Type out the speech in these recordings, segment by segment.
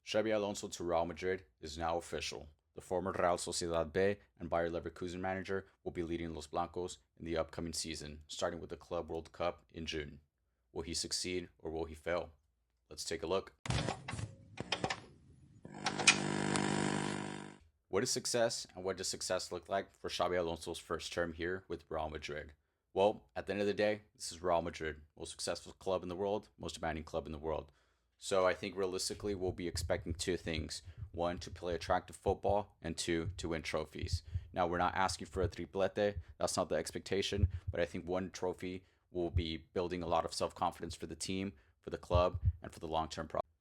Xabi Alonso to Real Madrid is now official. The former Real Sociedad B and Bayer Leverkusen manager will be leading Los Blancos in the upcoming season, starting with the Club World Cup in June. Will he succeed or will he fail? Let's take a look. What is success and what does success look like for Xabi Alonso's first term here with Real Madrid? Well, at the end of the day, this is Real Madrid, most successful club in the world, most demanding club in the world. So I think realistically we'll be expecting two things. One, to play attractive football, and two, to win trophies. Now, we're not asking for a triplete. That's not the expectation. But I think one trophy will be building a lot of self-confidence for the team, for the club, and for the long-term project.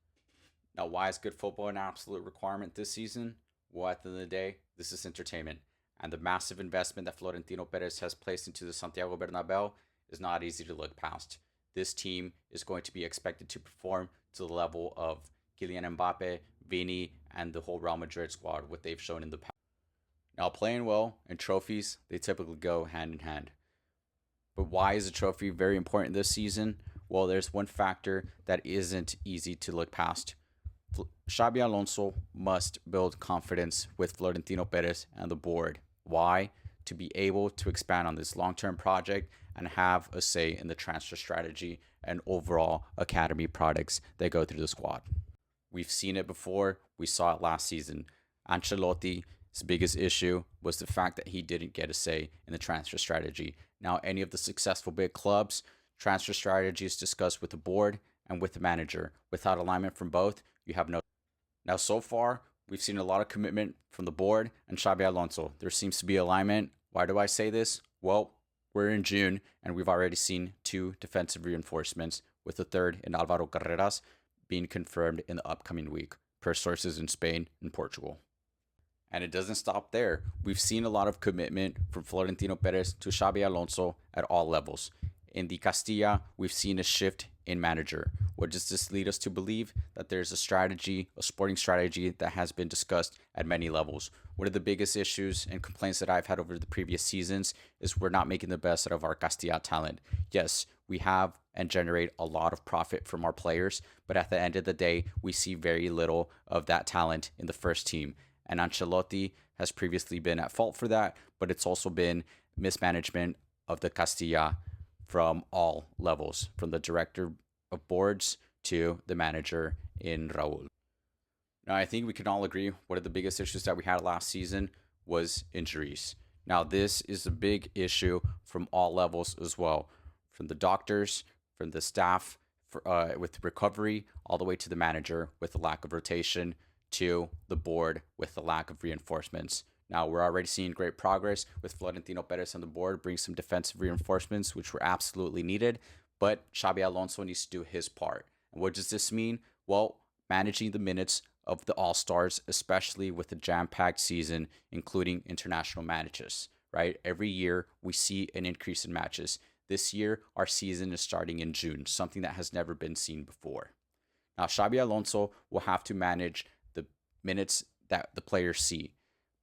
Now, why is good football an absolute requirement this season? Well, at the end of the day, this is entertainment. And the massive investment that Florentino Perez has placed into the Santiago Bernabéu is not easy to look past. This team is going to be expected to perform to the level of Kylian Mbappe, Vini, and the whole Real Madrid squad, what they've shown in the past. Now, playing well and trophies, they typically go hand in hand. But why is a trophy very important this season? Well, there's one factor that isn't easy to look past. Xabi Alonso must build confidence with Florentino Perez and the board. Why? To be able to expand on this long-term project and have a say in the transfer strategy and overall academy products that go through the squad. We've seen it before. We saw it last season. Ancelotti's biggest issue was the fact that he didn't get a say in the transfer strategy. Now, any of the successful big clubs, transfer strategy is discussed with the board and with the manager. Without alignment from both, you have no. Now, so far, we've seen a lot of commitment from the board and Xabi Alonso. There seems to be alignment. Why do I say this? Well, we're in June, and we've already seen two defensive reinforcements, with the third in Alvaro Carreras being confirmed in the upcoming week, per sources in Spain and Portugal. And it doesn't stop there. We've seen a lot of commitment from Florentino Perez to Xabi Alonso at all levels. In the Castilla, we've seen a shift in manager. What does this lead us to believe? That there's a strategy, a sporting strategy that has been discussed at many levels. One of the biggest issues and complaints that I've had over the previous seasons is we're not making the best out of our Castilla talent. Yes, we have and generate a lot of profit from our players, but at the end of the day, we see very little of that talent in the first team. And Ancelotti has previously been at fault for that, but it's also been mismanagement of the Castilla from all levels, from the director of boards to the manager in Raul. Now, I think we can all agree one of the biggest issues that we had last season was injuries. Now, this is a big issue from all levels as well, from the doctors, from the staff with recovery, all the way to the manager with the lack of rotation, to the board with the lack of reinforcements. Now, we're already seeing great progress with Florentino Perez on the board, bring some defensive reinforcements, which were absolutely needed, but Xabi Alonso needs to do his part. And what does this mean? Well, managing the minutes of the All-Stars, especially with the jam-packed season, including international matches, right? Every year, we see an increase in matches. This year, our season is starting in June, something that has never been seen before. Now, Xabi Alonso will have to manage the minutes that the players see.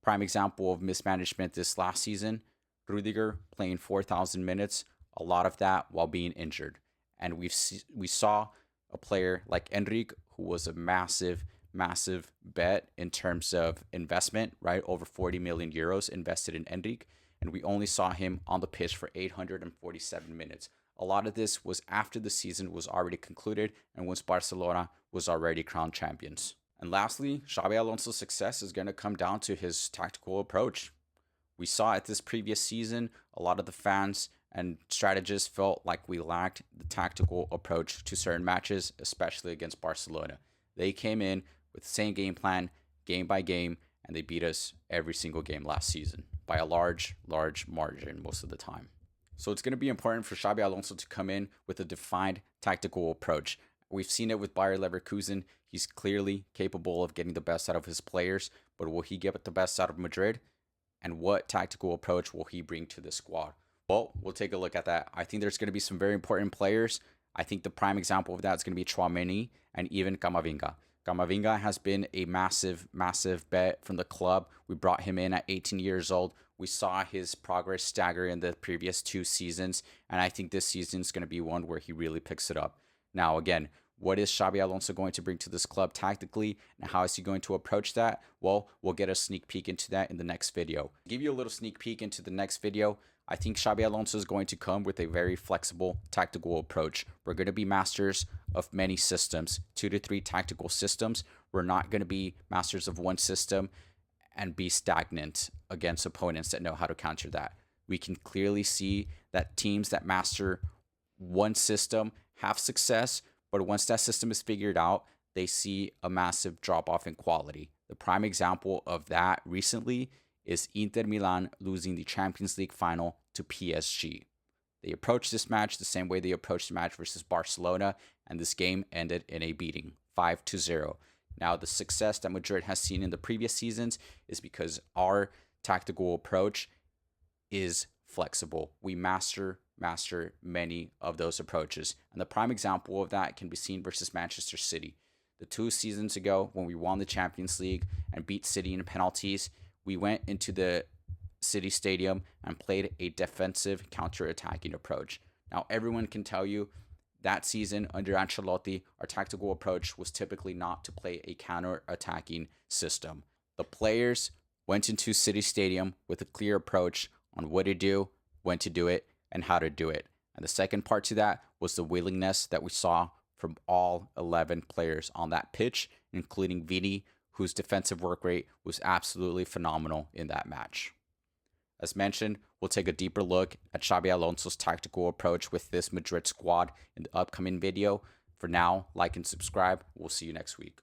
Prime example of mismanagement this last season, Rudiger playing 4,000 minutes, a lot of that while being injured. And we saw a player like Enrique, who was a massive bet in terms of investment, right? Over 40 million euros invested in Enrique. And we only saw him on the pitch for 847 minutes. A lot of this was after the season was already concluded and once Barcelona was already crowned champions. And lastly, Xabi Alonso's success is going to come down to his tactical approach. We saw at this previous season, a lot of the fans and strategists felt like we lacked the tactical approach to certain matches, especially against Barcelona. They came in with the same game plan, game by game, and they beat us every single game last season by a large margin most of the time. So it's going to be important for Xabi Alonso to come in with a defined tactical approach. We've seen it with Bayer Leverkusen. He's clearly capable of getting the best out of his players, but will he get the best out of Madrid? And what tactical approach will he bring to the squad? Well, we'll take a look at that. I think there's going to be some very important players. I think the prime example of that is going to be Tchouaméni and even Camavinga. Camavinga has been a massive bet from the club. We brought him in at 18 years old. We saw his progress stagger in the previous two seasons, and I think this season is going to be one where he really picks it up. Now, again, What is Xabi Alonso going to bring to this club tactically, and how is he going to approach that? Well, we'll get a sneak peek into that in the next video. To give you a little sneak peek into the next video, I think Xabi Alonso is going to come with a very flexible tactical approach. We're going to be masters of many systems, 2 to 3 tactical systems. We're not going to be masters of one system and be stagnant against opponents that know how to counter that. We can clearly see that teams that master one system have success, but once that system is figured out, they see a massive drop-off in quality. The prime example of that recently is Inter Milan losing the Champions League final to PSG. They approached this match the same way they approached the match versus Barcelona, and this game ended in a beating, 5-0. Now, the success that Madrid has seen in the previous seasons is because our tactical approach is flexible. We master many of those approaches. And the prime example of that can be seen versus Manchester City. The 2 seasons ago, when we won the Champions League and beat City in penalties, we went into the City Stadium and played a defensive counter-attacking approach. Now, everyone can tell you that season under Ancelotti, our tactical approach was typically not to play a counter-attacking system. The players went into City Stadium with a clear approach on what to do, when to do it, and how to do it. And the second part to that was the willingness that we saw from all 11 players on that pitch, including Vini, whose defensive work rate was absolutely phenomenal in that match. As mentioned, we'll take a deeper look at Xabi Alonso's tactical approach with this Madrid squad in the upcoming video. For now, like and subscribe. We'll see you next week.